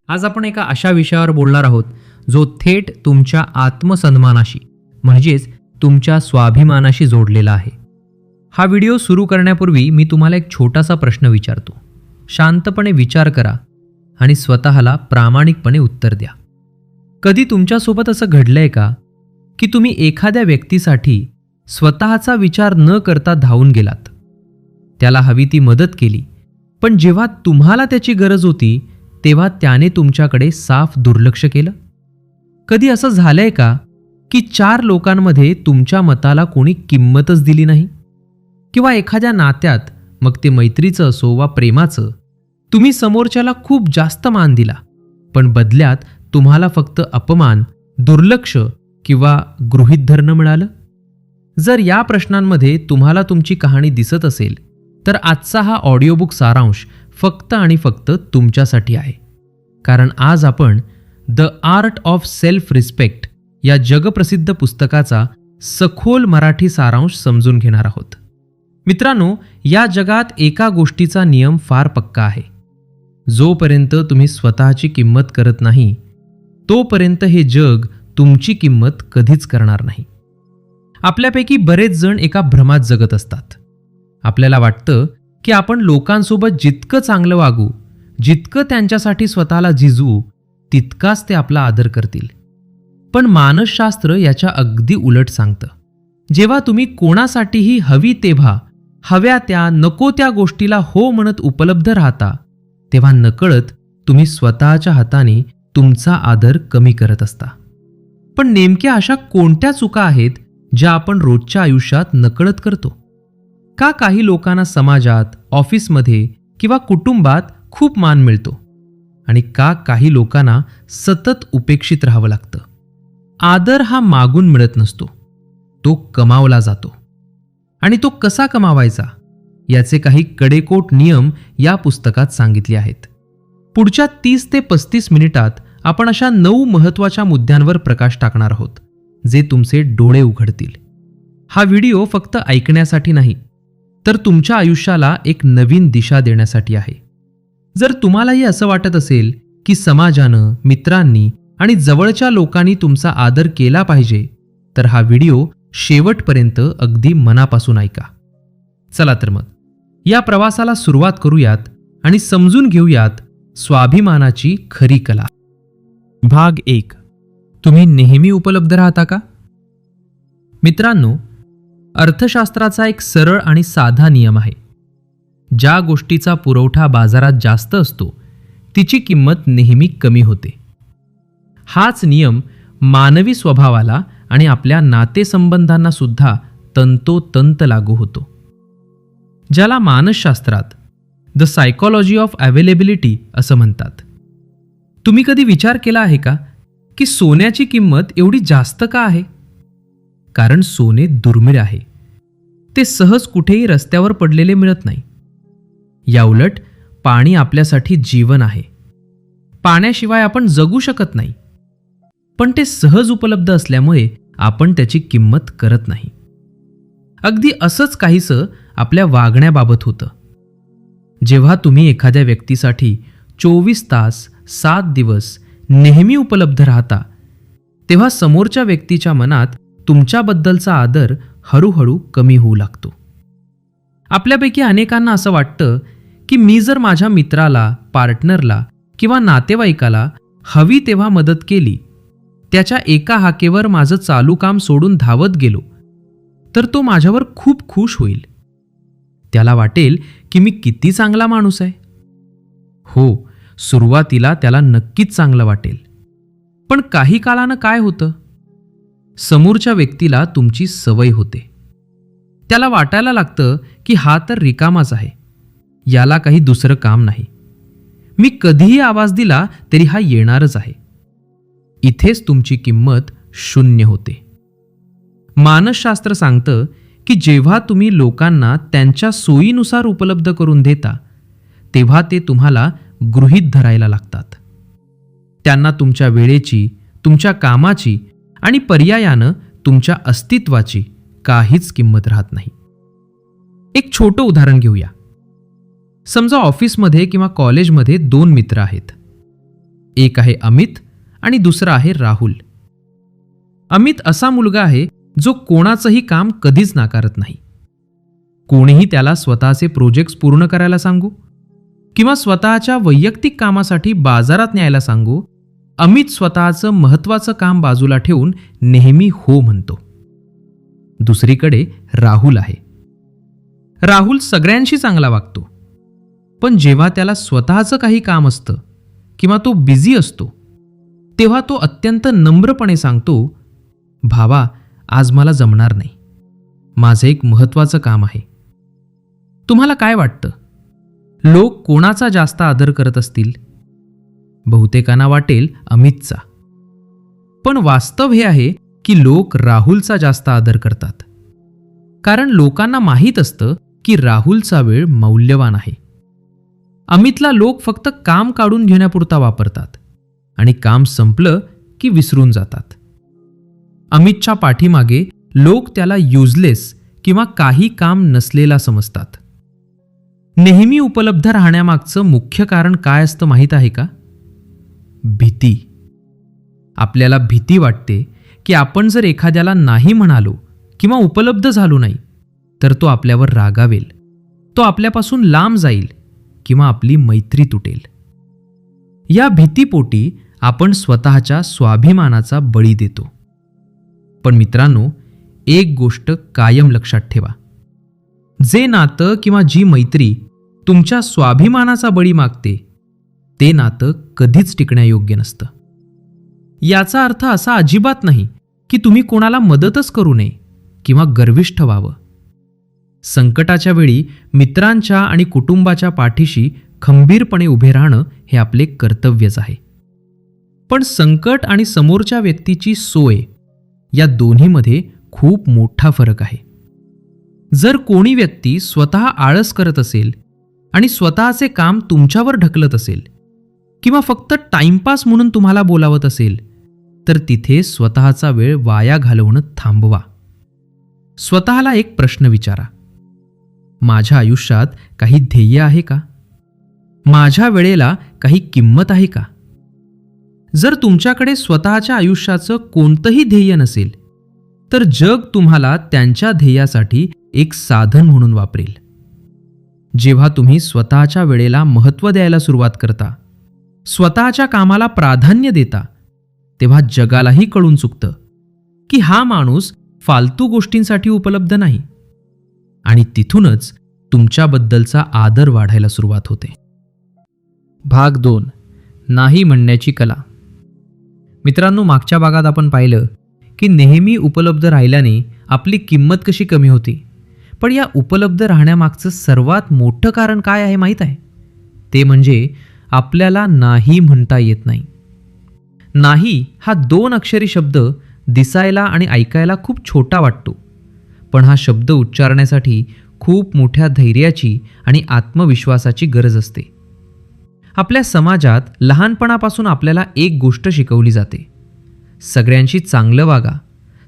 आज आपण एका अशा विषयावर बोलणार आहोत जो थेट तुमच्या आत्मसन्मानाशी म्हणजेच तुमच्या स्वाभिमानाशी जोडलेला आहे. हा व्हिडिओ सुरू करण्यापूर्वी मी तुम्हाला एक छोटासा प्रश्न विचारतो. शांतपणे विचार करा आणि स्वतःला प्रामाणिकपणे उत्तर द्या. कधी तुमच्यासोबत असं घडलंय का की तुम्ही एखाद्या व्यक्तीसाठी स्वतःचा विचार न करता धावून गेलात, त्याला हवी ती मदत केली, पण जेव्हा तुम्हाला त्याची गरज होती तेव्हा त्याने तुमच्याकडे साफ दुर्लक्ष केलं? कधी असं झालंय का की 4 लोकांमध्ये तुमच्या मताला कोणी किंमतच दिली नाही? किंवा एखाद्या नात्यात, मग ते मैत्रीचं असो वा प्रेमाचं, तुम्ही समोरच्याला खूप जास्त मान दिला, पण बदल्यात तुम्हाला फक्त अपमान, दुर्लक्ष किंवा गृहीत धरणं मिळालं? जर या प्रश्नांमध्ये तुम्हाला तुमची कहाणी दिसत असेल तर आजचा हा ऑडिओबुक सारांश फक्त आणि फक्त तुमच्यासाठी आहे. कारण आज आपण the art of self respect या जगप्रसिद्ध पुस्तकाचा सखोल मराठी सारांश समजून घेणार आहोत. मित्रांनो, या जगात एका गोष्टीचा नियम फार पक्का आहे. जोपर्यंत तुम्ही स्वतःची किंमत करत नाही तोपर्यंत हे जग तुमची किंमत कधीच करणार नाही. आपल्यापैकी बरेच जण एका भ्रमात जगत असतात. आपल्याला वाटतं की आपण लोकांसोबत जितकं चांगलं वागू, जितकं त्यांच्यासाठी स्वतःला झिजवू, तितकाच ते आपला आदर करतील. पण मानसशास्त्र याच्या अगदी उलट सांगतं. जेव्हा तुम्ही कोणासाठीही हवी तेव्हा, हव्या त्या, नको त्या गोष्टीला हो म्हणत उपलब्ध राहता, तेव्हा नकळत तुम्ही स्वतःच्या हाताने तुमचा आदर कमी करत असता. पण नेमक्या अशा कोणत्या चुका आहेत ज्या आपण रोजच्या आयुष्यात नकळत करतो? का काही लोकांना समाजात, ऑफिसमध्ये किंवा कुटुंबात खूप मान मिळतो आणि का काही लोकांना सतत उपेक्षित राहावं लागतं? आदर हा मागून मिळत नसतो, तो कमावला जातो. आणि तो कसा कमावायचा याचे काही कडेकोट नियम या पुस्तकात सांगितले आहेत. पुढच्या 30 ते 35 मिनिटात आपण अशा 9 महत्त्वाच्या मुद्द्यांवर प्रकाश टाकणार आहोत जे तुमचे डोळे उघडतील. हा व्हिडिओ फक्त ऐकण्यासाठी नाही, तर तुमच्या आयुष्याला एक नवीन दिशा देण्यासाठी आहे. जर तुम्हालाही असं वाटत असेल की समाजानं, मित्रांनी आणि जवळच्या लोकांनी तुमचा आदर केला पाहिजे, तर हा व्हिडिओ शेवटपर्यंत अगदी मनापासून ऐका. चला तर मग या प्रवासाला सुरुवात करूयात आणि समजून घेऊयात स्वाभिमानाची खरी कला. भाग 1. तुम्ही नेहमी उपलब्ध राहता का? मित्रांनो, अर्थशास्त्राचा एक सरळ आणि साधा नियम आहे. ज्या गोष्टीचा पुरवठा बाजारात जास्त असतो तिची किंमत नेहमी कमी होते. हाच नियम मानवी स्वभावाला आणि आपल्या नातेसंबंधांना सुद्धा तंतोतंत लागू होतो. ज्याला मानसशास्त्रात द सायकॉलॉजी ऑफ अवेलेबिलिटी असं म्हणतात. तुम्ही कधी विचार केला आहे का की सोन्याची किंमत एवढी जास्त का आहे? कारण सोने दुर्मिळ आहे. ते सहज कुठेही रस्त्यावर पडलेले मिळत नाही. याउलट पाणी आपल्यासाठी जीवन आहे. पाण्याशिवाय आपण जगू शकत नाही. पण ते सहज उपलब्ध असल्यामुळे आपण त्याची किंमत करत नाही. अगदी असंच काहीसं आपल्या वागण्याबाबत होतं. जेव्हा तुम्ही एखाद्या व्यक्तीसाठी 24 तास 7 दिवस नेहमी उपलब्ध राहता, तेव्हा समोरच्या व्यक्तीच्या मनात तुमच्याबद्दलचा आदर हळूहळू कमी होऊ लागतो. आपल्यापैकी अनेकांना असं वाटतं की मी जर माझ्या मित्राला, पार्टनरला किंवा नातेवाईकाला हवी तेव्हा मदत केली, त्याच्या एका हाकेवर माझं चालू काम सोडून धावत गेलो, तर तो माझ्यावर खूप खुश होईल. त्याला वाटेल की मी किती चांगला माणूस आहे. हो, सुरुवातीला त्याला नक्कीच चांगलं वाटेल. पण काही काळानं काय होतं? समोरच्या व्यक्तीला तुमची सवय होते. त्याला वाटायला लागतं की हा तर रिकामाच आहे, याला काही दुसरं काम नाही. मी कधीही आवाज दिला तरी हा येणारच आहे. इथेच तुमची किंमत शून्य होते. मानसशास्त्र सांगतं की जेव्हा तुम्ही लोकांना त्यांच्या सोयीनुसार उपलब्ध करून देता, तेव्हा ते तुम्हाला गृहीत धरायला लागतात. त्यांना तुमच्या वेळेची, तुमच्या कामाची आणि पर्यायानं तुमच्या अस्तित्वाची काहीच किंमत राहत नाही. एक छोटं उदाहरण घेऊया. समजा ऑफिसमध्ये किंवा कॉलेजमध्ये 2 मित्र आहेत. एक आहे अमित आणि दुसरा आहे राहुल. अमित असा मुलगा आहे जो कोणाचंही काम कधीच नाकारत नाही. कोणीही त्याला स्वतःचे प्रोजेक्ट्स पूर्ण करायला सांगू किंवा स्वतःच्या वैयक्तिक कामासाठी बाजारात न्यायला सांगू, अमित स्वतःचं महत्त्वाचं काम बाजूला ठेवून नेहमी हो म्हणतो. दुसरीकडे राहुल आहे. राहुल सगळ्यांशी चांगला वागतो, पण जेव्हा त्याला स्वतःचं काही काम असतं किंवा तो बिझी असतो तेव्हा तो अत्यंत नम्रपणे सांगतो, भावा आज मला जमणार नाही, माझं एक महत्त्वाचं काम आहे. तुम्हाला काय वाटतं, लोक कोणाचा जास्त आदर करत असतील? बहुतेकांना वाटेल अमितचा. पण वास्तव हे आहे की लोक राहुलचा जास्त आदर करतात. कारण लोकांना माहीत असतं की राहुलचा वेळ मौल्यवान आहे. अमितला लोक फक्त काम काढून घेण्यापुरता वापरतात आणि काम संपलं की विसरून जातात. अमितच्या पाठीमागे लोक त्याला युजलेस किंवा काही काम नसलेला समजतात. नेहमी उपलब्ध राहण्यामागचं मुख्य कारण काय असतं माहीत आहे का? भीती. आपल्याला भीती वाटते की आपण जर एखाद्याला नाही म्हणालो किंवा उपलब्ध झालो नाही तर तो आपल्यावर रागावेल, तो आपल्यापासून लांब जाईल किंवा आपली मैत्री तुटेल. या भीतीपोटी आपण स्वतःच्या स्वाभिमानाचा बळी देतो. पण मित्रांनो, एक गोष्ट कायम लक्षात ठेवा, जे नातं किंवा जी मैत्री तुमच्या स्वाभिमानाचा बळी मागते ते नातं कधीच टिकण्यायोग्य नसतं. याचा अर्थ असा अजिबात नाही की तुम्ही कोणाला मदतच करू नये किंवा गर्विष्ठ व्हावं. संकटाच्या वेळी मित्रांच्या आणि कुटुंबाच्या पाठीशी खंबीरपणे उभे राहणं हे आपले कर्तव्यच आहे. पण संकट आणि समोरच्या व्यक्तीची सोय या दोन्हीमध्ये खूप मोठा फरक आहे. जर कोणी व्यक्ती स्वतः आळस करत असेल आणि स्वतःचे काम तुमच्यावर ढकलत असेल किंवा फक्त टाइमपास म्हणून तुम्हाला बोलावत असेल तर तिथे स्वतःचा वेळ वाया घालवणं थांबवा. स्वतःला एक प्रश्न विचारा, माझ्या आयुष्यात काही ध्येय आहे का? माझ्या वेळेला काही किंमत आहे का? जर तुमच्याकडे स्वतःच्या आयुष्याचं कोणतंही ध्येय नसेल तर जग तुम्हाला त्यांच्या ध्येयासाठी एक साधन म्हणून वापरेल. जेव्हा तुम्ही स्वतःच्या वेळेला महत्त्व द्यायला सुरुवात करता, स्वतःच्या कामाला प्राधान्य देता, तेव्हा जगालाही कळून चुकतं की हा माणूस फालतू गोष्टींसाठी उपलब्ध नाही आणि तिथूनच तुमच्याबद्दलचा आदर वाढायला सुरुवात होते. भाग 2. नाही म्हणण्याची कला. मित्रांनो, मागच्या भागात आपण पाहिलं की नेहमी उपलब्ध राहिल्याने आपली किंमत कशी कमी होती. पण या उपलब्ध राहण्यामागचं सर्वात मोठं कारण काय आहे माहीत आहे? ते म्हणजे आपल्याला नाही म्हणता येत नाही. नाही हा 2 अक्षरी शब्द दिसायला आणि ऐकायला खूप छोटा वाटतो, पण हा शब्द उच्चारण्यासाठी खूप मोठ्या धैर्याची आणि आत्मविश्वासाची गरज असते. आपल्या समाजात लहानपणापासून आपल्याला एक गोष्ट शिकवली जाते, सगळ्यांशी चांगलं वागा,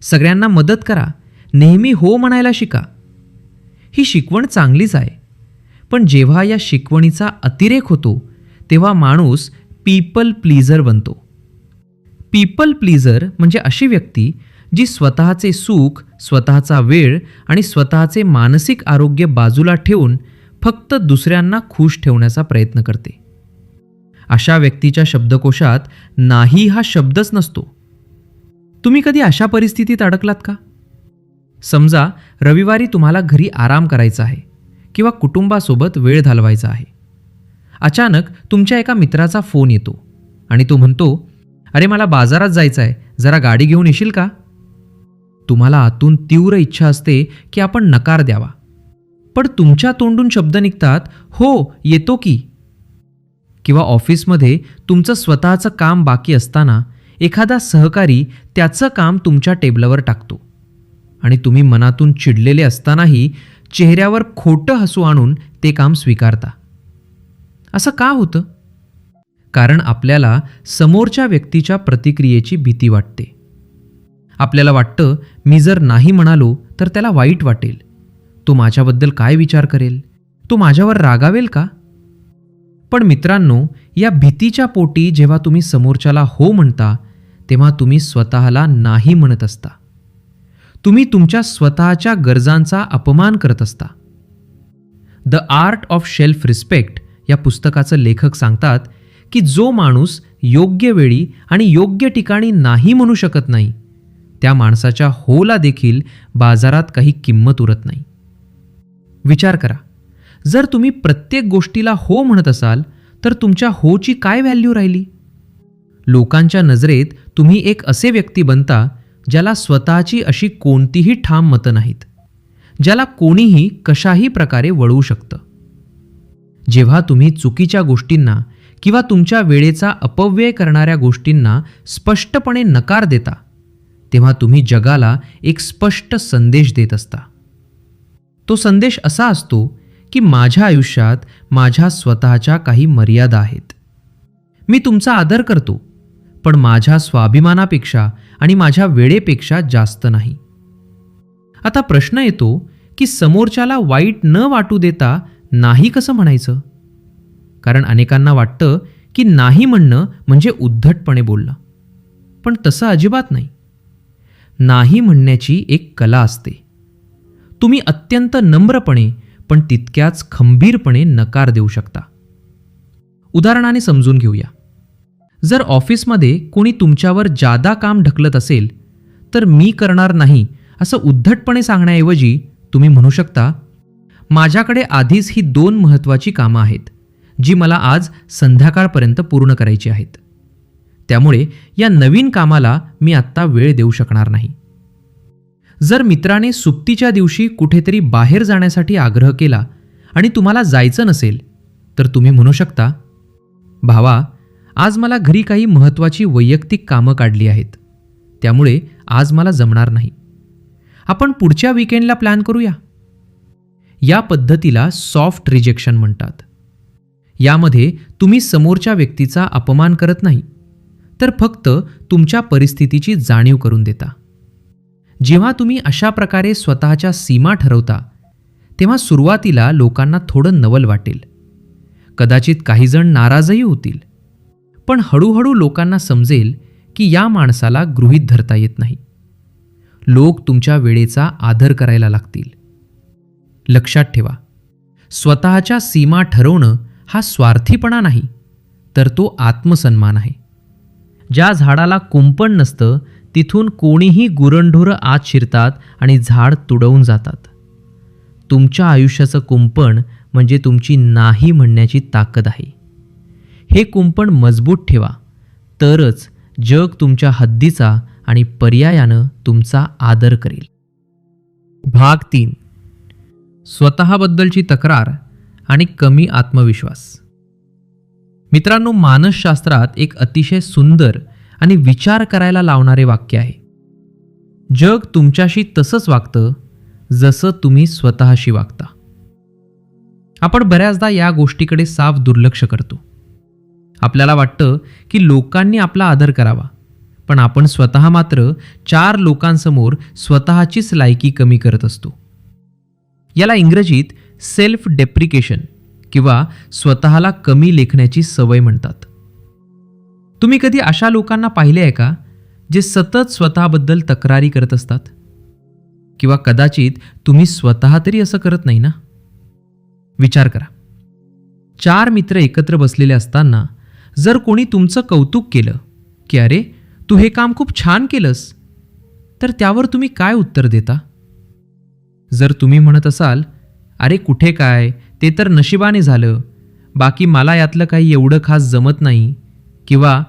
सगळ्यांना मदत करा, नेहमी हो म्हणायला शिका. ही शिकवण चांगलीच आहे, पण जेव्हा या शिकवणीचा अतिरेक होतो तेव्हा माणूस पीपल प्लीजर बनतो. पीपल प्लीजर म्हणजे अशी व्यक्ती जी स्वतःचे सुख, स्वतःचा वेळ आणि स्वतःचे मानसिक आरोग्य बाजूला ठेवून फक्त दुसऱ्यांना खुश ठेवण्याचा प्रयत्न करते. अशा व्यक्तीच्या शब्दकोशात नाही हा शब्दच नसतो. तुम्ही कधी अशा परिस्थितीत अडकलात का? समजा रविवारी तुम्हाला घरी आराम करायचा आहे किंवा कुटुंबासोबत वेळ घालवायचा आहे. अचानक तुमच्या एका मित्राचा फोन येतो आणि तो म्हणतो, अरे मला बाजारात जायचं आहे, जरा गाडी घेऊन येशील का? तुम्हाला आतून तीव्र इच्छा असते की आपण नकार द्यावा, पण तुमच्या तोंडून शब्द निघतात, हो येतो की. किंवा ऑफिसमध्ये तुमचं स्वतःचं काम बाकी असताना एखादा सहकारी त्याचं काम तुमच्या टेबलावर टाकतो आणि तुम्ही मनातून चिडलेले असतानाही चेहऱ्यावर खोटं हसू आणून ते काम स्वीकारता. असं का होतं? कारण आपल्याला समोरच्या व्यक्तीच्या प्रतिक्रियेची भीती वाटते. आपल्याला वाटतं, मी जर नाही म्हणालो तर त्याला वाईट वाटेल, तो माझ्याबद्दल काय विचार करेल, तो माझ्यावर रागावेल का? पण मित्रांनो, या भीतीच्या पोटी जेव्हा तुम्ही समोरच्याला हो म्हणता, तेव्हा तुम्ही स्वतःला नाही म्हणत असता. तुम्ही तुमच्या स्वतःच्या गरजांचा अपमान करत असता. The art of self respect या पुस्तकाचं लेखक सांगतात की जो माणूस योग्य वेळी आणि योग्य ठिकाणी नाही म्हणू शकत नाही, त्या माणसाच्या होला देखील बाजारात काही किंमत उरत नाही. विचार करा, जर तुम्ही प्रत्येक गोष्टीला हो म्हणत असाल तर तुमच्या होची काय व्हॅल्यू राहिली? लोकांच्या नजरेत तुम्ही एक असे व्यक्ती बनता ज्याला स्वतःची अशी कोणतीही ठाम मतं नाहीत, ज्याला कोणीही कशाही प्रकारे वळवू शकतं. जेव्हा तुम्ही चुकीच्या गोष्टींना किंवा तुमच्या वेळेचा अपव्यय करणाऱ्या गोष्टींना स्पष्टपणे नकार देता, तेव्हा तुम्ही जगाला एक स्पष्ट संदेश देत असता. तो संदेश असा असतो की माझ्या आयुष्यात माझ्या स्वतःच्या काही मर्यादा आहेत. मी तुमचा आदर करतो, पण माझ्या स्वाभिमानापेक्षा आणि माझ्या वेळेपेक्षा जास्त नाही. आता प्रश्न येतो की समोरच्याला वाईट न वाटू देता नाही कसं म्हणायचं? कारण अनेकांना वाटतं की नाही म्हणणं म्हणजे उद्धटपणे बोलणं, पण तसं अजिबात नाही. नाही म्हणण्याची एक कला असते. तुम्ही अत्यंत नम्रपणे पण तितक्याच खंबीरपणे नकार देऊ शकता. उदाहरणाने समजून घेऊया. जर ऑफिसमध्ये कोणी तुमच्यावर जादा काम ढकलत असेल तर मी करणार नाही असं उद्धटपणे सांगण्याऐवजी तुम्ही म्हणू शकता, माझ्याकडे आधीच ही 2 महत्त्वाची कामं आहेत जी मला आज संध्याकाळपर्यंत पूर्ण करायची आहेत. त्यामुळे या नवीन कामाला मी आत्ता वेळ देऊ शकणार नाही. जर मित्राने सुट्टीच्या दिवशी कुठेतरी बाहेर जाण्यासाठी आग्रह केला आणि तुम्हाला जायचं नसेल तर तुम्ही म्हणू शकता, भावा, आज मला घरी काही महत्त्वाची वैयक्तिक कामं काढली आहेत, त्यामुळे आज मला जमणार नाही. आपण पुढच्या वीकेंडला प्लॅन करूया. या पद्धतीला सॉफ्ट रिजेक्शन म्हणतात. यामध्ये तुम्ही समोरच्या व्यक्तीचा अपमान करत नाही, तर फक्त तुमच्या परिस्थितीची जाणीव करून देता. जेव्हा तुम्ही अशा प्रकारे स्वतःच्या सीमा ठरवता, तेव्हा सुरुवातीला लोकांना थोडं नवल वाटेल. कदाचित काही जण नाराजही होतील, पण हळूहळू लोकांना समजेल की या माणसाला गृहीत धरता येत नाही. लोक तुमच्या वेळेचा आदर करायला लागतील. लक्षात ठेवा, स्वतःच्या सीमा ठरवणं हा स्वार्थीपणा नाही, तर तो आत्मसन्मान आहे. ज्या झाडाला कुंपण नसतं तिथून कोणीही गुरंढोरं आत शिरतात आणि झाड तुडवून जातात. तुमच्या आयुष्याचं कुंपण म्हणजे तुमची नाही म्हणण्याची ताकद आहे. हे कुंपण मजबूत ठेवा, तरच जग तुमच्या हद्दीचा आणि पर्यायानं तुमचा आदर करेल. भाग 3. स्वतःबद्दलची तक्रार आणि कमी आत्मविश्वास. मित्रांनो, मानसशास्त्रात एक अतिशय सुंदर आणि विचार करायला लावणारे वाक्य आहे. जग तुमच्याशी तसंच वागतं जसं तुम्ही स्वतःशी वागता. आपण बऱ्याचदा या गोष्टीकडे साफ दुर्लक्ष करतो. आपल्याला वाटतं की लोकांनी आपला आदर करावा, पण आपण स्वतः मात्र 4 लोकांसमोर स्वतःचीच लायकी कमी करत असतो. याला इंग्रजीत सेल्फ डेप्रिकेशन किंवा स्वतःला कमी लेखण्याची सवय म्हणतात. तुम्ही कधी अशा लोकांना पाहिले आहे का जे सतत स्वतःबद्दल तक्रारी करत असतात? किंवा कदाचित तुम्ही स्वतः तरी असं करत नाही ना? विचार करा, 4 मित्र एकत्र बसलेले असताना जर कोणी तुमचं कौतुक केलं की अरे तू हे काम खूप छान केलंस, तर त्यावर तुम्ही काय उत्तर देता? जर तुम्ही म्हणत असाल, अरे कुठे काय, ते तर नशिबाने झालं, बाकी मला यातलं काही एवढं खास जमत नाही, किंवा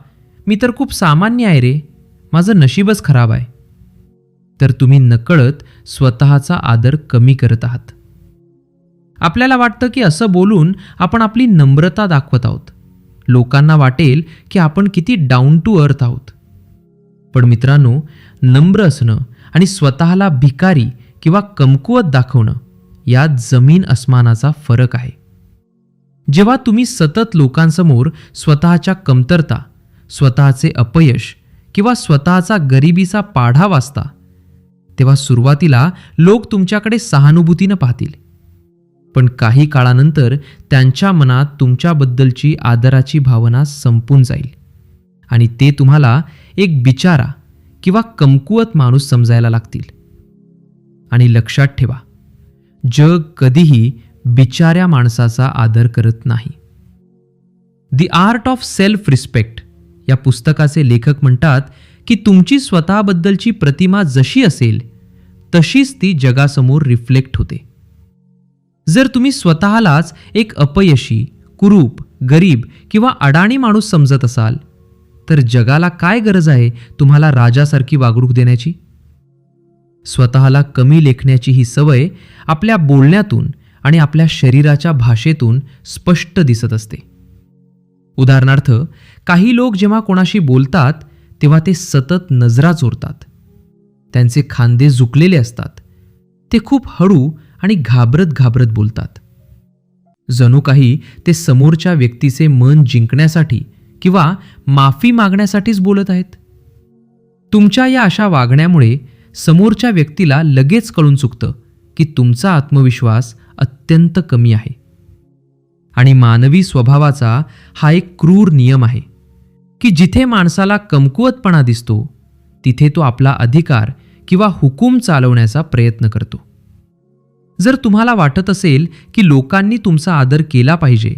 मी तर खूप सामान्य आहे रे, माझं नशीबच खराब आहे, तर तुम्ही नकळत स्वतःचा आदर कमी करत आहात. आपल्याला वाटतं की असं बोलून आपण आपली नम्रता दाखवत आहोत. लोकांना वाटेल की आपण किती डाऊन टू अर्थ आहोत. पण मित्रांनो, नम्र असणं आणि स्वतःला भिकारी किंवा कमकुवत दाखवणं यात जमीन अस्मानाचा फरक आहे. जेव्हा तुम्ही सतत लोकांसमोर स्वतःच्या कमतरता, स्वतःचे अपयश किंवा स्वतःचा गरिबीचा पाढा वाचता, तेव्हा सुरुवातीला लोक तुमच्याकडे सहानुभूतीनं पाहतील. पण काही काळानंतर त्यांच्या मनात तुमच्याबद्दलची आदराची भावना संपून जाईल आणि ते तुम्हाला एक बिचारा किंवा कमकुवत माणूस समजायला लागतील. आणि लक्षात ठेवा, जग कधीही बिचाऱ्या माणसाचा आदर करत नाही. The art of self respect या पुस्तकाचे लेखक म्हणतात की तुमची स्वतःबद्दलची प्रतिमा जशी असेल तशीच ती जगासमोर रिफ्लेक्ट होते. जर तुम्ही स्वतःलाच एक अपयशी, कुरूप, गरीब किंवा अडाणी माणूस समजत असाल तर जगाला काय गरज आहे तुम्हाला राजासारखी वागणूक देण्याची? स्वतःला कमी लेखण्याची ही सवय आपल्या बोलण्यातून आणि आपल्या शरीराच्या भाषेतून स्पष्ट दिसत असते. उदाहरणार्थ, काही लोक जेव्हा कोणाशी बोलतात तेव्हा ते सतत नजरा चोरतात. त्यांचे खांदे झुकलेले असतात. ते खूप हळू आणि घाबरत घाबरत बोलतात. जणू काही ते समोरच्या व्यक्तीचे मन जिंकण्यासाठी किंवा माफी मागण्यासाठीच बोलत आहेत. तुमच्या या अशा वागण्यामुळे समोरच्या व्यक्तीला लगेच कळून चुकतं की तुमचा आत्मविश्वास अत्यंत कमी आहे. आणि मानवी स्वभावाचा हा एक क्रूर नियम आहे की जिथे माणसाला कमकुवतपणा दिसतो तिथे तो आपला अधिकार किंवा हुकूम चालवण्याचा प्रयत्न करतो. जर तुम्हाला वाटत असेल की लोकांनी तुमचा आदर केला पाहिजे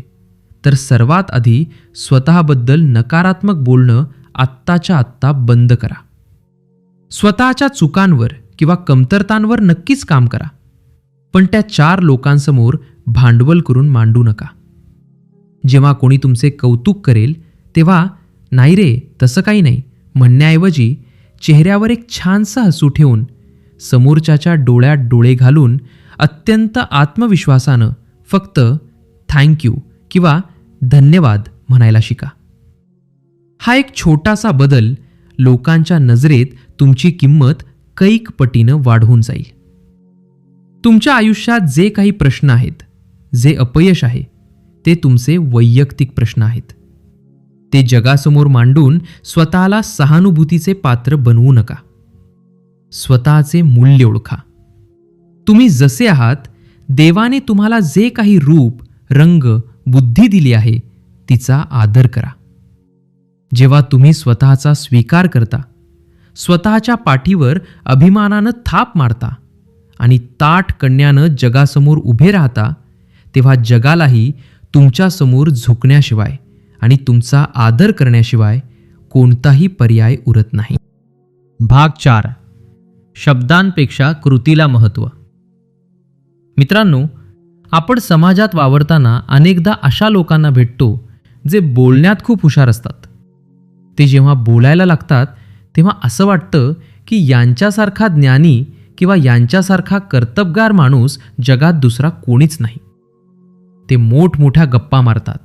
तर सर्वात आधी स्वतःबद्दल नकारात्मक बोलणं आत्ताच्या आत्ता बंद करा. स्वतःच्या चुकांवर किंवा कमतरतांवर नक्कीच काम करा, पण त्या 4 लोकांसमोर भांडवल करून मांडू नका. जेव्हा कोणी तुमचे कौतुक करेल तेव्हा नाही रे तसं काही नाही म्हणण्याऐवजी चेहऱ्यावर एक छानसं हसू ठेवून समोरच्याच्या डोळ्यात डोळे घालून अत्यंत आत्मविश्वासानं फक्त थँक्यू किंवा धन्यवाद म्हणायला शिका. हा एक छोटासा बदल लोकांच्या नजरेत तुमची किंमत कैक पटीनं वाढवून जाईल. तुमच्या आयुष्यात जे काही प्रश्न आहेत, जे अपयश आहे, ते तुमचे वैयक्तिक प्रश्न आहेत. ते जगासमोर मांडून स्वतःला सहानुभूतीचे पात्र बनवू नका. स्वतःचे मूल्य ओळखा. तुम्ही जसे आहात, देवाने तुम्हाला जे काही रूप, रंग, बुद्धी दिली आहे तिचा आदर करा. जेव्हा तुम्ही स्वतःचा स्वीकार करता, स्वतःच्या पाठीवर अभिमानानं थाप मारता आणि ताठ कण्यानं जगासमोर उभे राहता, तेव्हा जगालाही तुमच्यासमोर झुकण्याशिवाय आणि तुमचा आदर करण्याशिवाय कोणताही पर्याय उरत नाही. भाग 4. शब्दांपेक्षा कृतीला महत्त्व. मित्रांनो, आपण समाजात वावरताना अनेकदा अशा लोकांना भेटतो जे बोलण्यात खूप हुशार असतात. ते जेव्हा बोलायला लागतात तेव्हा असं वाटतं की यांच्यासारखा ज्ञानी किंवा यांच्यासारखा कर्तबगार माणूस जगात दुसरा कोणीच नाही. ते मोठमोठ्या गप्पा मारतात,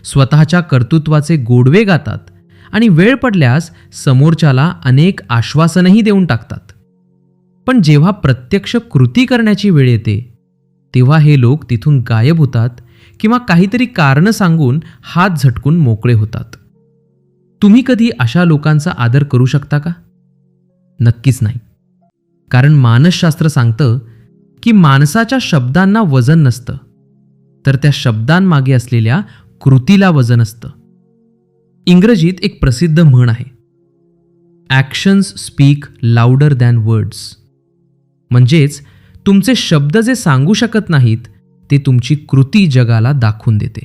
स्वतःच्या कर्तृत्वाचे गोडवे गातात आणि वेळ पडल्यास समोरच्याला अनेक आश्वासनही देऊन टाकतात. पण जेव्हा प्रत्यक्ष कृती करण्याची वेळ येते तेव्हा हे लोक तिथून गायब होतात किंवा काहीतरी कारणं सांगून हात झटकून मोकळे होतात. तुम्ही कधी अशा लोकांचा आदर करू शकता का? नक्कीच नाही. कारण मानसशास्त्र सांगतं की माणसाच्या शब्दांना वजन नसतं, तर त्या शब्दांमागे असलेल्या कृतीला वजन असतं. इंग्रजीत एक प्रसिद्ध म्हण आहे, actions speak louder than words. म्हणजेच तुमचे शब्द जे सांगू शकत नाहीत ते तुमची कृती जगाला दाखवून देते.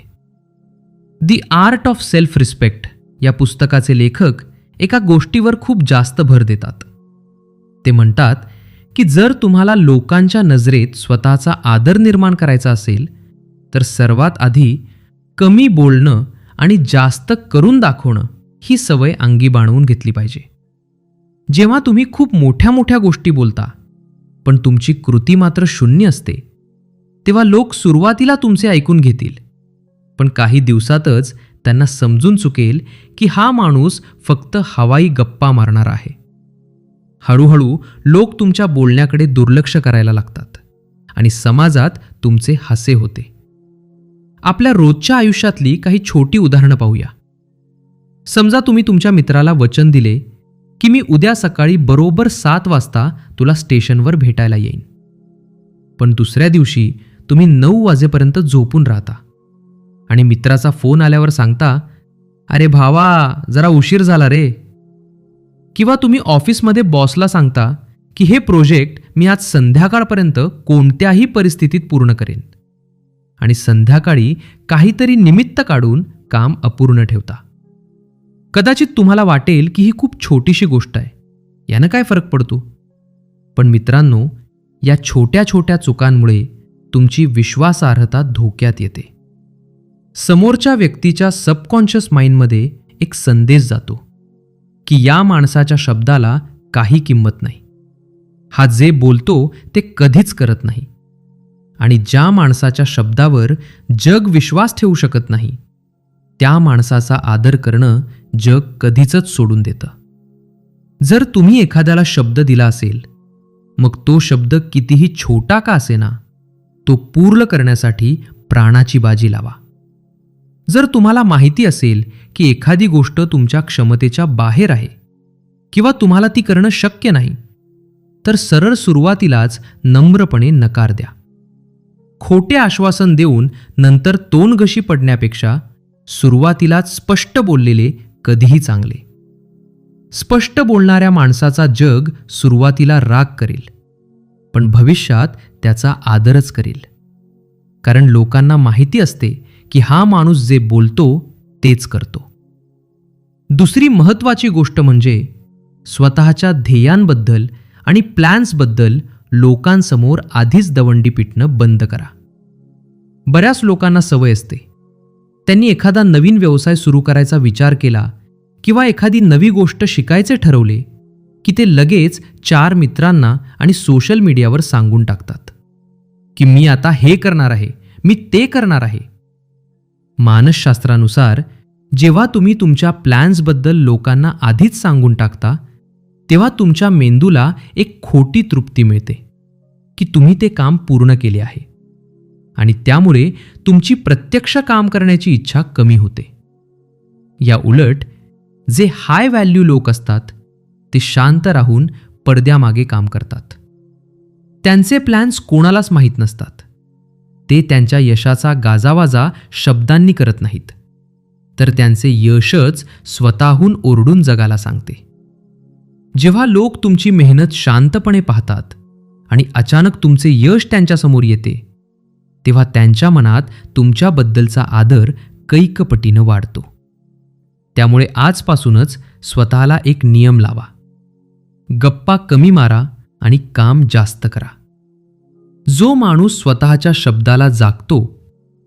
The art of self respect या पुस्तकाचे लेखक एका गोष्टीवर खूप जास्त भर देतात. ते म्हणतात की जर तुम्हाला लोकांच्या नजरेत स्वतःचा आदर निर्माण करायचा असेल तर सर्वात आधी कमी बोलणं आणि जास्त करून दाखवणं ही सवय अंगी बाणवून घेतली पाहिजे. जेव्हा तुम्ही खूप मोठ्या मोठ्या गोष्टी बोलता पण तुमची कृती मात्र शून्य असते तेव्हा लोक सुरुवातीला तुमचे ऐकून घेतील, पण काही दिवसातच त्यांना समजून चुकेल की हा माणूस फक्त हवाई गप्पा मारणारा आहे. हळूहळू लोक तुमच्या बोलण्याकडे दुर्लक्ष करायला लागतात आणि समाजात तुमचे हासे होते. आपल्या रोजच्या आयुष्यातली काही छोटी उदाहरणं पाहूया. समजा तुम्ही तुमच्या मित्राला वचन दिले की मी उद्या सकाळी बरोबर 7 वाजता तुला स्टेशनवर भेटायला येईन, पण दुसऱ्या दिवशी तुम्ही 9 वाजेपर्यंत झोपून राहता आणि मित्राचा फोन आल्यावर सांगता, अरे भावा जरा उशीर झाला रे. किंवा तुम्ही ऑफिसमध्ये बॉसला सांगता की हे प्रोजेक्ट मी आज संध्याकाळपर्यंत कोणत्याही परिस्थितीत पूर्ण करेन, आणि संध्याकाळी काहीतरी निमित्त काढून काम अपूर्ण ठेवता. कदाचित तुम्हाला वाटेल की ही खूप छोटीशी गोष्ट आहे, यानं काय फरक पडतो. पण मित्रांनो, या छोट्या छोट्या चुकांमुळे तुमची विश्वासार्हता धोक्यात येते. समोरच्या व्यक्तीच्या सबकॉन्शियस माइंडमध्ये एक संदेश जातो की या माणसाच्या शब्दाला काही किंमत नाही, हा जे बोलतो ते कधीच करत नाही, आणि ज्या माणसाच्या शब्दावर जग विश्वास ठेवू शकत नाही त्या माणसाचा आदर करणं जग कधीच सोडून देतं. जर तुम्ही एखाद्याला शब्द दिला असेल, मग तो शब्द कितीही छोटा का असेना, तो पूर्ण करण्यासाठी प्राणाची बाजी लावा. जर तुम्हाला माहिती असेल की एखादी गोष्ट तुमच्या क्षमतेच्या बाहेर आहे किंवा तुम्हाला ती करणं शक्य नाही, तर सरळ सुरुवातीलाच नम्रपणे नकार द्या. खोटे आश्वासन देऊन नंतर तोंडघशी पडण्यापेक्षा सुरुवातीलाच स्पष्ट बोललेले कधीही चांगले. स्पष्ट बोलणाऱ्या माणसाचा जग सुरुवातीला राग करेल, पण भविष्यात त्याचा आदरच करेल, कारण लोकांना माहिती असते की हा माणूस जे बोलतो तेच करतो. दुसरी महत्त्वाची गोष्ट म्हणजे स्वतःच्या ध्येयांबद्दल आणि प्लॅन्सबद्दल लोकांसमोर आधीच दवंडी पिटणं बंद करा. बऱ्याच लोकांना सवय असते, त्यांनी एखादा नवीन व्यवसाय सुरू करायचा विचार केला किंवा एखादी नवी गोष्ट शिकायचे ठरवले की ते लगेच 4 मित्रांना आणि सोशल मीडियावर सांगून टाकतात की मी आता हे करणार आहे, मी ते करणार आहे. मानसशास्त्रानुसार जेव्हा तुम्ही तुमच्या प्लॅन्सबद्दल लोकांना आधीच सांगून टाकता, तेव्हा तुमच्या मेंदूला एक खोटी तृप्ती मिळते की तुम्ही ते काम पूर्ण केले आहे, आणि त्यामुळे तुमची प्रत्यक्ष काम करण्याची इच्छा कमी होते. या उलट जे हाय व्हॅल्यू लोक असतात ते शांत राहून पडद्यामागे काम करतात. त्यांचे प्लॅन्स कोणालाच माहीत नसतात. ते त्यांच्या यशाचा गाजावाजा शब्दांनी करत नाहीत, तर त्यांचे यशच स्वतःहून ओरडून जगाला सांगते. जेव्हा लोक तुमची मेहनत शांतपणे पाहतात आणि अचानक तुमचे यश त्यांच्यासमोर येते, तेव्हा त्यांच्या मनात तुमच्याबद्दलचा आदर कैकपटीनं वाढतो. त्यामुळे आजपासूनच स्वतःला एक नियम लावा. गप्पा कमी मारा आणि काम जास्त करा. जो माणूस स्वतःच्या शब्दाला जागतो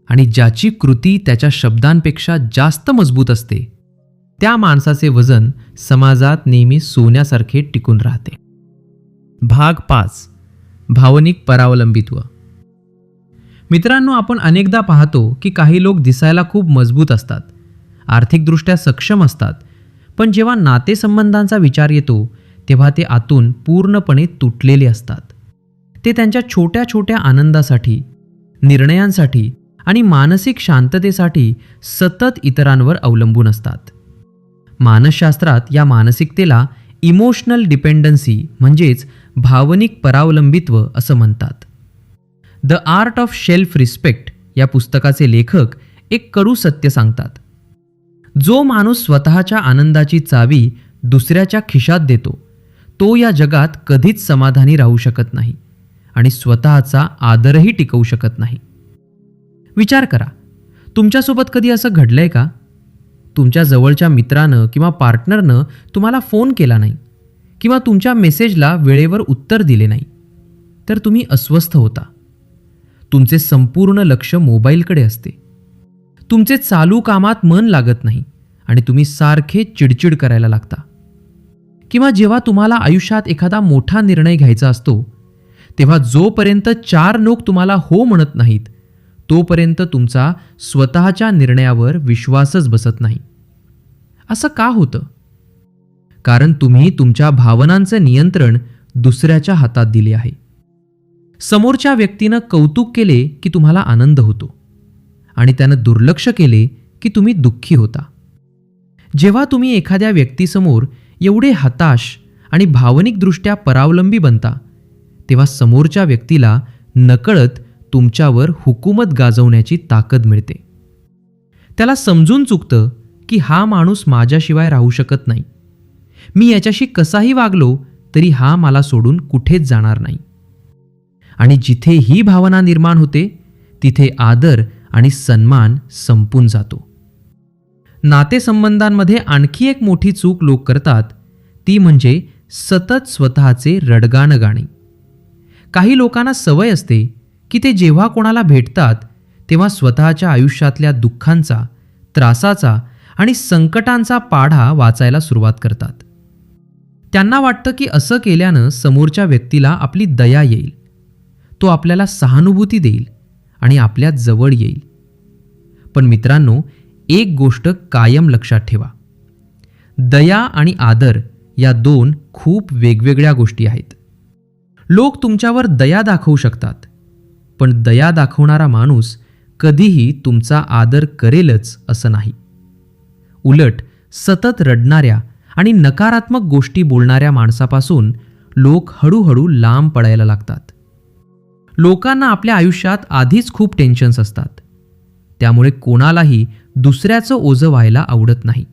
आणि ज्याची कृती त्याच्या शब्दांपेक्षा जास्त मजबूत असते, त्या माणसाचे वजन समाजात नेहमी सोन्यासारखे टिकून राहते. भाग 5. भावनिक परावलंबित्व. मित्रांनो, आपण अनेकदा पाहतो की काही लोक दिसायला खूप मजबूत असतात, आर्थिकदृष्ट्या सक्षम असतात, पण जेव्हा नातेसंबंधांचा विचार येतो तेव्हा ते आतून पूर्णपणे तुटलेले असतात. ते त्यांच्या छोट्या छोट्या आनंदासाठी, निर्णयांसाठी आणि मानसिक शांततेसाठी सतत इतरांवर अवलंबून असतात. मानसशास्त्रात या मानसिकतेला इमोशनल डिपेंडन्सी म्हणजेच भावनिक परावलंबित्व असं म्हणतात. The art of self respect या पुस्तकाचे लेखक एक कडू सत्य सांगतात. जो माणूस स्वतःच्या आनंदाची चावी दुसऱ्याच्या खिशात देतो, तो या जगात कधीच समाधानी राहू शकत नाही आणि स्वतःचा आदरही टिकवू शकत नाही. विचार करा, तुमच्यासोबत कधी असं घडलंय का? तुमच्या जवळच्या मित्रानं किंवा पार्टनरनं तुम्हाला फोन केला नाही किंवा तुमच्या मेसेजला वेळेवर उत्तर दिले नाही, तर तुम्ही अस्वस्थ होता. तुमचे संपूर्ण लक्ष मोबाईलकडे असते. तुमचे चालू कामात मन लागत नाही आणि तुम्ही सारखे चिडचिड करायला लागता. किंवा जेव्हा तुम्हाला आयुष्यात एखादा मोठा निर्णय घ्यायचा असतो, तेव्हा जोपर्यंत 4 लोक तुम्हाला हो म्हणत नाहीत, तोपर्यंत तुमचा स्वतःच्या निर्णयावर विश्वासच बसत नाही. असं का होतं? कारण तुम्ही तुमच्या भावनांचं नियंत्रण दुसऱ्याच्या हातात दिले आहे. समोरच्या व्यक्तीनं कौतुक केले की तुम्हाला आनंद होतो आणि त्यानं दुर्लक्ष केले की तुम्ही दुःखी होता. जेव्हा तुम्ही एखाद्या व्यक्तीसमोर एवढे हताश आणि भावनिकदृष्ट्या परावलंबी बनता, तेव्हा समोरच्या व्यक्तीला नकळत तुमच्यावर हुकूमत गाजवण्याची ताकद मिळते. त्याला समजून चुकतं की हा माणूस माझ्याशिवाय राहू शकत नाही, मी याच्याशी कसाही वागलो तरी हा मला सोडून कुठेच जाणार नाही. आणि जिथे ही भावना निर्माण होते तिथे आदर आणि सन्मान संपून जातो. नातेसंबंधांमध्ये आणखी एक मोठी चूक लोक करतात ती म्हणजे सतत स्वतःचे रडगाण गाणे. काही लोकांना सवय असते की ते जेव्हा कोणाला भेटतात तेव्हा स्वतःच्या आयुष्यातल्या दुःखांचा, त्रासाचा आणि संकटांचा पाढा वाचायला सुरुवात करतात. त्यांना वाटतं की असं केल्यानं समोरच्या व्यक्तीला आपली दया येईल, तो आपल्याला सहानुभूती देईल आणि आपल्या जवळ येईल. पण मित्रांनो, एक गोष्ट कायम लक्षात ठेवा, दया आणि आदर या दोन खूप वेगवेगळ्या गोष्टी आहेत. लोक तुमच्यावर दया दाखवू शकतात, पण दया दाखवणारा माणूस कधीही तुमचा आदर करेलच असं नाही. उलट सतत रडणाऱ्या आणि नकारात्मक गोष्टी बोलणाऱ्या माणसापासून लोक हळूहळू लांब पडायला लागतात. लोकांना आपल्या आयुष्यात आधीच खूप टेन्शन्स असतात, त्यामुळे कोणालाही दुसऱ्याचं ओझं व्हायला आवडत नाही.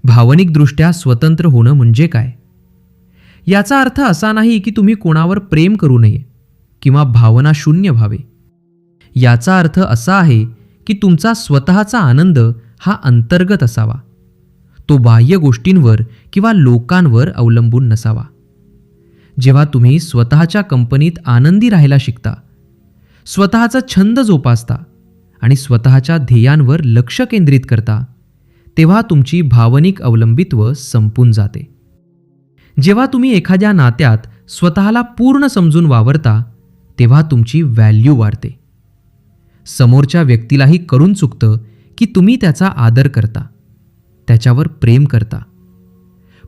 भावनिकदृष्ट्या स्वतंत्र होणं म्हणजे काय? याचा अर्थ असा नाही की तुम्ही कोणावर प्रेम करू नये किंवा भावना शून्य व्हावे. याचा अर्थ असा आहे की तुमचा स्वतःचा आनंद हा अंतर्गत असावा, तो बाह्य गोष्टींवर किंवा लोकांवर अवलंबून नसावा. जेव्हा तुम्ही स्वतःच्या कंपनीत आनंदी राहायला शिकता, स्वतःचा छंद जोपासता आणि स्वतःच्या ध्येयांवर लक्ष केंद्रित करता, तेव्हा तुमची भावनिक अवलंबित्व संपून जाते. जेव्हा तुम्ही एखाद्या नात्यात स्वतःला पूर्ण समजून वावरता, तेव्हा तुमची व्हॅल्यू वाढते. समोरच्या व्यक्तीलाही करून चुकतं की तुम्ही त्याचा आदर करता, त्याच्यावर प्रेम करता.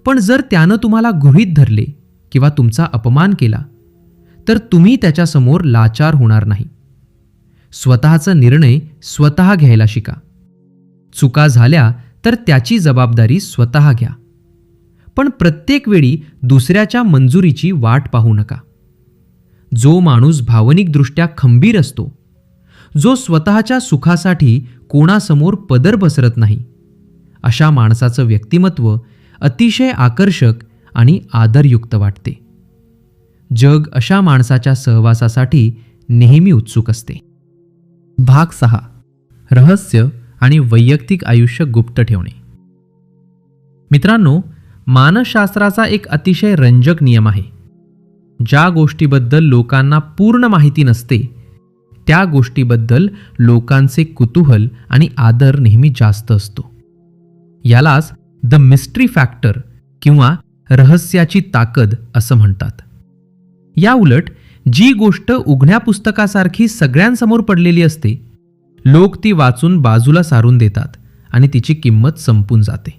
पण जर त्यानं तुम्हाला गृहीत धरले किंवा तुमचा अपमान केला तर तुम्ही त्याच्यासमोर लाचार होणार नाही. स्वतःचा निर्णय स्वतः घ्यायला शिका. चुका झाल्या तर त्याची जबाबदारी स्वतः घ्या. पण प्रत्येक वेळी दुसऱ्याच्या मंजुरीची वाट पाहू नका. जो माणूस भावनिकदृष्ट्या खंबीर असतो, जो स्वतःच्या सुखासाठी कोणासमोर पदर पसरत नाही, अशा माणसाचं व्यक्तिमत्व अतिशय आकर्षक आणि आदरयुक्त वाटते. जग अशा माणसाच्या सहवासासाठी नेहमी उत्सुक असते. भाग 6. रहस्य आणि वैयक्तिक आयुष्य गुप्त ठेवणे. मित्रांनो, मानसशास्त्राचा एक अतिशय रंजक नियम आहे. ज्या गोष्टीबद्दल लोकांना पूर्ण माहिती नसते त्या गोष्टीबद्दल लोकांचे कुतूहल आणि आदर नेहमी जास्त असतो. यालाच द मिस्ट्री फॅक्टर किंवा रहस्याची ताकद असं म्हणतात. या उलट जी गोष्ट उघड्या पुस्तकासारखी सगळ्यांसमोर पडलेली असते, लोक ती वाचून बाजूला सारून देतात आणि तिची किंमत संपून जाते.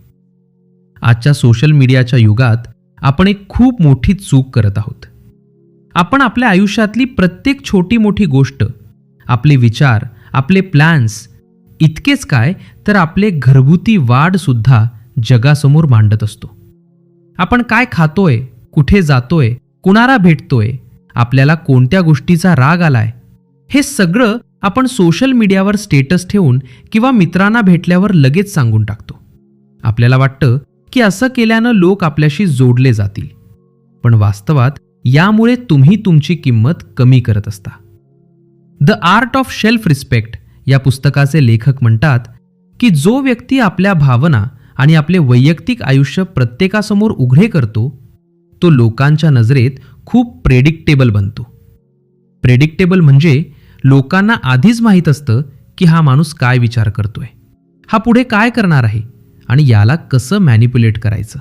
आजच्या सोशल मीडियाच्या युगात आपण एक खूप मोठी चूक करत आहोत. आपण आपल्या आयुष्यातली प्रत्येक छोटी मोठी गोष्ट, आपले विचार, आपले प्लॅन्स, इतकेच काय तर आपले घरगुती वाद सुद्धा जगासमोर मांडत असतो. आपण काय खातोय, कुठे जातोय, कुणाला भेटतोय, आपल्याला कोणत्या गोष्टीचा राग आलाय, हे सगळं आपण सोशल मीडियावर स्टेटस ठेवून किंवा मित्रांना भेटल्यावर लगेच सांगून टाकतो. आपल्याला वाटतं की असं केल्यानं लोक आपल्याशी जोडले जातील, पण वास्तवात यामुळे तुम्ही तुमची किंमत कमी करत असता. The art of self respect या पुस्तकाचे लेखक म्हणतात की जो व्यक्ती आपल्या भावना आणि आपले वैयक्तिक आयुष्य प्रत्येकासमोर उघडे करतो, तो लोकांच्या नजरेत खूप प्रेडिक्टेबल बनतो. प्रेडिक्टेबल म्हणजे लोकांना आधीच माहीत असतं की हा माणूस काय विचार करतोय, हा पुढे काय करणार आहे आणि याला कसं मॅनिप्युलेट करायचं.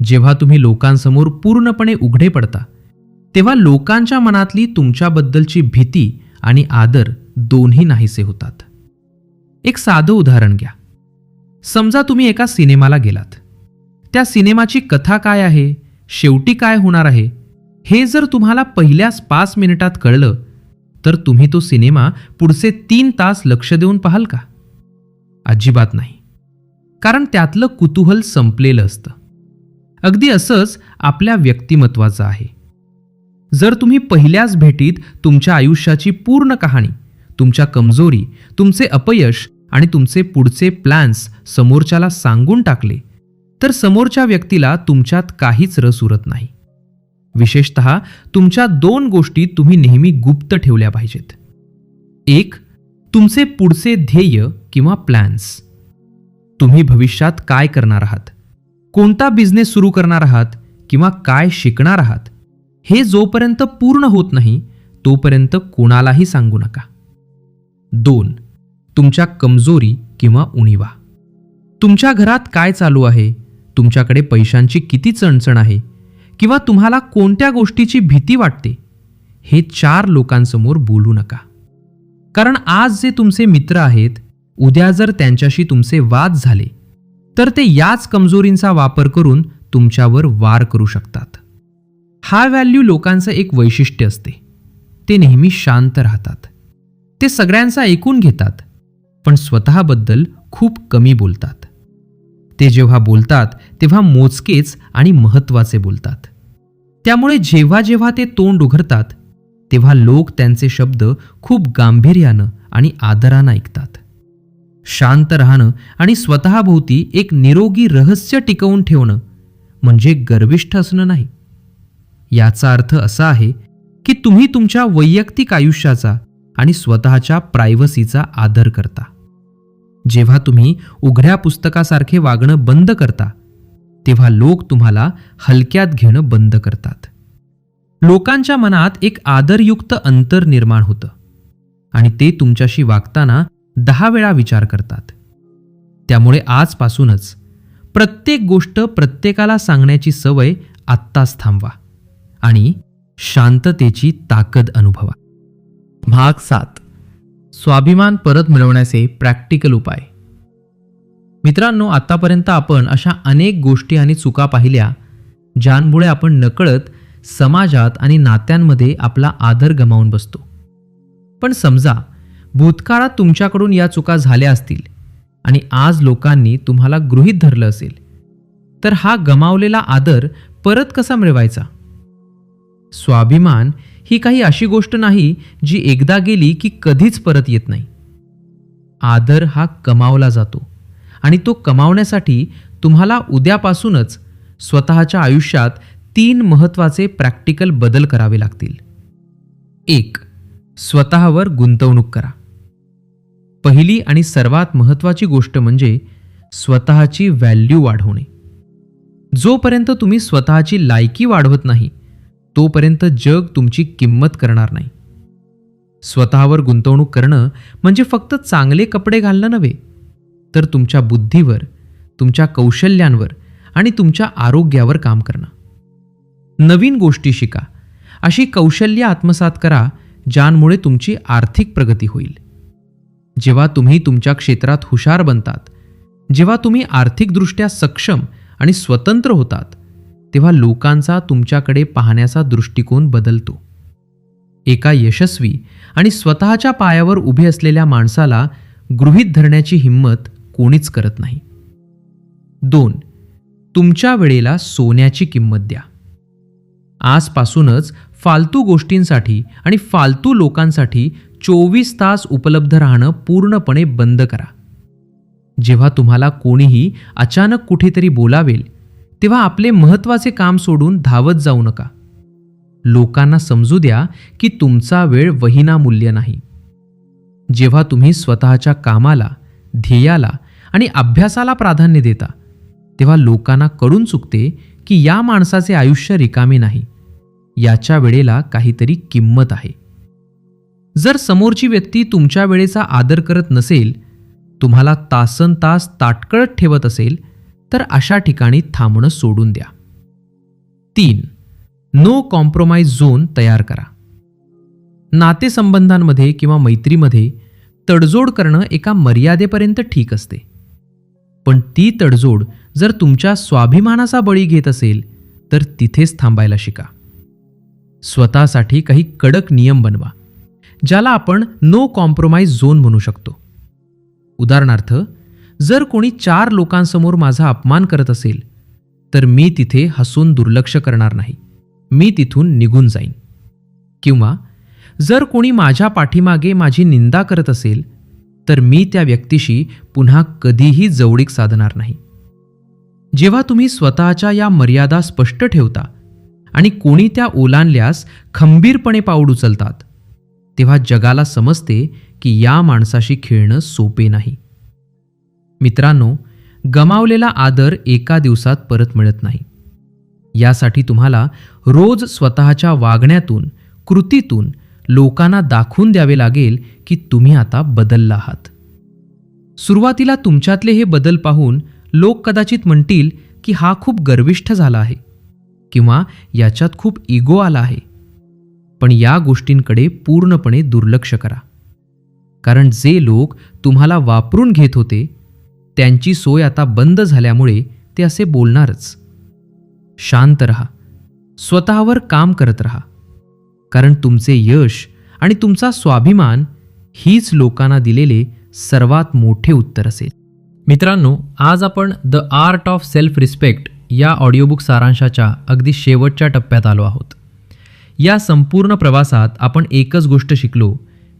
जेव्हा तुम्ही लोकांसमोर पूर्णपणे उघडे पडता, तेव्हा लोकांच्या मनातली तुमच्याबद्दलची भीती आणि आदर दोन्ही नाहीसे होतात. एक साधं उदाहरण घ्या. समजा तुम्ही एका सिनेमाला गेलात. त्या सिनेमाची कथा काय आहे, शेवटी काय होणार आहे, हे जर तुम्हाला पहिल्याच 5 मिनिटात कळलं तर तुम्ही तो सिनेमा पुढचे 3 तास लक्ष देऊन पाहाल का? अजिबात नाही. कारण त्यातलं कुतूहल संपलेलं असतं. अगदी असंच आपल्या व्यक्तिमत्वाचं आहे. जर तुम्ही पहिल्याच भेटीत तुमच्या आयुष्याची पूर्ण कहाणी, तुमच्या कमजोरी, तुमचे अपयश आणि तुमचे पुढचे प्लॅन्स समोरच्याला सांगून टाकले, तर समोरच्या व्यक्तीला तुमच्यात काहीच रस उरत नाही. विशेषतः तुमच्या 2 गोष्टी तुम्ही नेहमी गुप्त ठेवल्या पाहिजेत. 1. तुमचे पुढचे ध्येय किंवा प्लॅन्स. तुम्ही भविष्यात काय करणार आहात, कोणता बिझनेस सुरू करणार आहात किंवा काय शिकणार आहात, हे जोपर्यंत पूर्ण होत नाही तोपर्यंत कोणालाही सांगू नका. 2. तुमच्या कमजोरी किंवा उणीवा. तुमच्या घरात काय चालू आहे, तुमच्याकडे पैशांची किती चणचण आहे किंवा तुम्हाला कोणत्या गोष्टीची भीती वाटते, हे 4 लोकांसमोर बोलू नका. कारण आज जे तुमचे मित्र आहेत, उद्या जर त्यांच्याशी तुमचे वाद झाले तर ते याच कमजोरींचा वापर करून तुमच्यावर वार करू शकतात. हा व्हॅल्यू लोकांचं एक वैशिष्ट्य असते. ते नेहमी शांत राहतात. ते सगळ्यांचं ऐकून घेतात, पण स्वतःबद्दल खूप कमी बोलतात. ते जेव्हा बोलतात तेव्हा मोजकेच आणि महत्त्वाचे बोलतात. त्यामुळे जेव्हा जेव्हा ते तोंड उघडतात तेव्हा लोक त्यांचे शब्द खूप गांभीर्यानं आणि आदरानं ऐकतात. शांत राहणं आणि स्वतःभोवती एक निरोगी रहस्य टिकवून ठेवणं म्हणजे गर्विष्ठ असणं नाही. याचा अर्थ असा आहे की तुम्ही तुमच्या वैयक्तिक आयुष्याचा आणि स्वतःच्या प्रायव्हसीचा आदर करता. जेव्हा तुम्ही उघड्या पुस्तकासारखे वागणं बंद करता तेव्हा लोक तुम्हाला हलक्यात घेणं बंद करतात. लोकांच्या मनात एक आदरयुक्त अंतर निर्माण होतं आणि ते तुमच्याशी वागताना 10 वेळा विचार करतात. त्यामुळे आजपासूनच प्रत्येक गोष्ट प्रत्येकाला सांगण्याची सवय आत्ताच थांबवा आणि शांततेची ताकद अनुभवा. भाग 7. स्वाभिमान परत मिळवण्याचे प्रॅक्टिकल उपाय. मित्रांनो, आतापर्यंत आपण अशा अनेक गोष्टी आणि चुका पाहिल्या ज्यांमुळे आपण नकळत समाजात आणि नात्यांमध्ये आपला आदर गमावून बसतो. पण समजा भूतकाळात तुमच्याकडून या चुका झाल्या असतील आणि आज लोकांनी तुम्हाला गृहीत धरलं असेल, तर हा गमावलेला आदर परत कसा मिळवायचा? स्वाभिमान ही काही अशी गोष्ट नाही जी एकदा गेली की कधीच परत येत नाही. आदर हा कमावला जातो आणि तो कमावण्यासाठी तुम्हाला उद्यापासूनच स्वतःच्या आयुष्यात 3 महत्त्वाचे प्रॅक्टिकल बदल करावे लागतील. 1. स्वतःवर गुंतवणूक करा. पहिली आणि सर्वात महत्त्वाची गोष्ट म्हणजे स्वतःची व्हॅल्यू वाढवणे. जोपर्यंत तुम्ही स्वतःची लायकी वाढवत नाही तोपर्यंत जग तुमची किंमत करणार नाही. स्वतःवर गुंतवणूक करणं म्हणजे फक्त चांगले कपडे घालणं नव्हे, तर तुमच्या बुद्धीवर, तुमच्या कौशल्यांवर आणि तुमच्या आरोग्यावर काम करणं. नवीन गोष्टी शिका, अशी कौशल्य आत्मसात करा ज्यांमुळे तुमची आर्थिक प्रगती होईल. जेव्हा तुम्ही तुमच्या क्षेत्रात हुशार बनतात, जेव्हा तुम्ही आर्थिकदृष्ट्या सक्षम आणि स्वतंत्र होतात, तेव्हा लोकांचा तुमच्याकडे पाहण्याचा दृष्टिकोन बदलतो. एका यशस्वी आणि स्वतःच्या पायावर उभे असलेल्या माणसाला गृहीत धरण्याची हिंमत कोणीच करत नाही. 2. तुमच्या वेळेला सोन्याची किंमत द्या. आजपासूनच फालतू गोष्टींसाठी आणि फालतू लोकांसाठी 24 तास उपलब्ध राहणं पूर्णपणे बंद करा. जेव्हा तुम्हाला कोणीही अचानक कुठेतरी बोलावेल तेव्हा आपले महत्त्वाचे काम सोडून धावत जाऊ नका. लोकांना समजू द्या की तुमचा वेळ वहिनामूल्य नाही. जेव्हा तुम्ही स्वतःच्या कामाला, ध्येयाला आणि अभ्यासाला प्राधान्य देता तेव्हा लोकांना कळून चुकते की या माणसाचे आयुष्य रिकामे नाही, याच्या वेळेला काहीतरी किंमत आहे. जर समोरची व्यक्ती तुमच्या वेळेचा आदर करत नसेल, तुम्हाला तासनतास ताटकळत ठेवत असेल, तर अशा ठिकाणी थांबणं सोडून द्या. 3. नो कॉम्प्रोमाइज झोन तयार करा. नातेसंबंधांमध्ये किंवा मैत्रीमध्ये तडजोड करणं एका मर्यादेपर्यंत ठीक असते, पण ती तडजोड जर तुमच्या स्वाभिमानाचा बळी घेत असेल तर तिथेच थांबायला शिका. स्वतःसाठी काही कडक नियम बनवा, ज्याला आपण नो कॉम्प्रोमाइज झोन म्हणू शकतो. उदाहरणार्थ, जर कोणी 4 लोकांसमोर माझा अपमान करत असेल तर मी तिथे हसून दुर्लक्ष करणार नाही. मी तिथून निघून जाईन. किंवा जर कोणी माझ्या पाठीमागे माझी निंदा करत असेल तर मी त्या व्यक्तीशी पुन्हा कधीही जवळीक साधणार नाही. जेव्हा तुम्ही स्वतःच्या या मर्यादा स्पष्ट ठेवता आणि कोणी त्या ओलांडल्यास खंबीरपणे पाऊल उचलतात, तेव्हा जगाला समजते की या माणसाशी खेळणं सोपे नाही. मित्रांनो, गमावलेला आदर एका दिवसात परत मिळत नाही. यासाठी तुम्हाला रोज स्वतःच्या वागण्यातून, कृतीतून लोकांना दाखवून द्यावे लागेल की तुम्ही आता बदलला आहात. सुरुवातीला तुमच्यातले हे बदल पाहून लोक कदाचित म्हणतील की हा खूप गर्विष्ठ झाला आहे किंवा याच्यात खूप इगो आला आहे. पण या गोष्टींकडे पूर्णपणे दुर्लक्ष करा. कारण जे लोक तुम्हाला वापरून घेत होते त्यांची सोय आता बंद झाल्यामुळे ते असे बोलणारच. शांत रहा, स्वतःवर काम करत रहा. कारण तुमचे यश आणि तुमचा स्वाभिमान हीच लोकांना दिलेले सर्वात मोठे उत्तर असेल. मित्रांनो, आज आपण the art of self respect या ऑडिओबुक सारांशाच्या अगदी शेवटच्या टप्प्यात आलो आहोत. या संपूर्ण प्रवासात आपण एकच गोष्ट शिकलो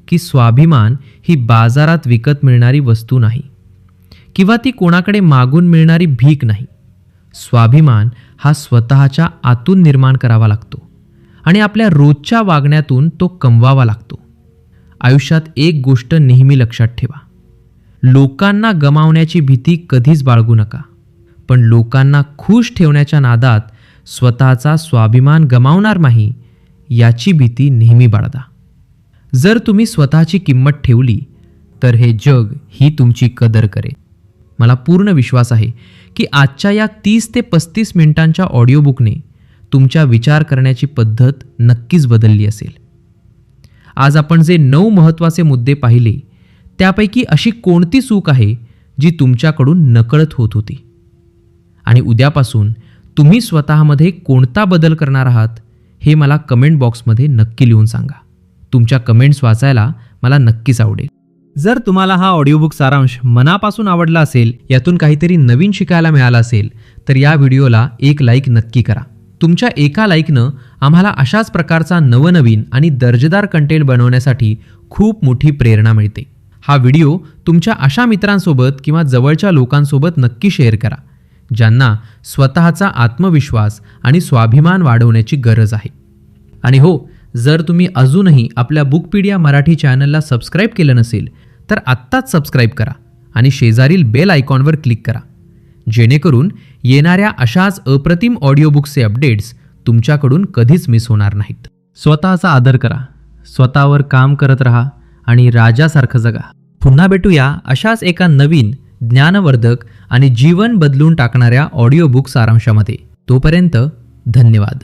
की स्वाभिमान ही बाजारात विकत मिळणारी वस्तू नाही किंवा ती कोणाकडे मागून मिळणारी भीक नाही. स्वाभिमान हा स्वतःच्या आतून निर्माण करावा लागतो आणि आपल्या रोजच्या वागण्यातून तो कमवावा लागतो. आयुष्यात एक गोष्ट नेहमी लक्षात ठेवा, लोकांना गमावण्याची भीती कधीच बाळगू नका, पण लोकांना खुश ठेवण्याच्या नादात स्वतःचा स्वाभिमान गमावणार नाही याची भीती नेहमी बाळगा. जर तुम्ही स्वतःची किंमत ठेवली तर हे जग ही तुमची कदर करेल. मला पूर्ण विश्वास आहे की आजच्या या 30 ते 35 मिनिटांच्या ऑडिओबुकने तुमच्या विचार करण्याची पद्धत नक्कीच बदलली असेल. आज आपण जे 9 महत्त्वाचे मुद्दे पाहिले त्यापैकी अशी कोणती चूक आहे जी तुमच्याकडून नकळत होत होती, आणि उद्यापासून तुम्ही स्वतःमध्ये कोणता बदल करणार आहात हे मला कमेंट बॉक्समध्ये नक्की लिहून सांगा. तुमच्या कमेंट्स वाचायला मला नक्कीच आवडेल. जर तुम्हाला हा ऑडिओबुक सारांश मनापासून आवडला असेल, यातून काहीतरी नवीन शिकायला मिळालं असेल, तर या व्हिडिओला एक लाईक नक्की करा. तुमच्या एका लाईकनं आम्हाला अशाच प्रकारचा नवनवीन आणि दर्जेदार कंटेंट बनवण्यासाठी खूप मोठी प्रेरणा मिळते. हा व्हिडिओ तुमच्या अशा मित्रांसोबत किंवा जवळच्या लोकांसोबत नक्की शेअर करा ज्यांना स्वतःचा आत्मविश्वास आणि स्वाभिमान वाढवण्याची गरज आहे. आणि हो, जर तुम्ही अजूनही आपल्या बुकपीडिया मराठी चॅनलला सबस्क्राईब केलं नसेल तर आत्ताच सबस्क्राईब करा आणि शेजारील बेल आयकॉनवर क्लिक करा, जेणेकरून येणाऱ्या अशाच अप्रतिम ऑडिओबुक्सचे अपडेट्स तुमच्याकडून कधीच मिस होणार नाहीत. स्वतःचा आदर करा, स्वतःवर काम करत राहा आणि राजासारखं जगा. पुन्हा भेटूया अशाच एका नवीन ज्ञानवर्धक आणि जीवन बदलून टाकणाऱ्या ऑडिओबुक सारांशामध्ये. तोपर्यंत धन्यवाद.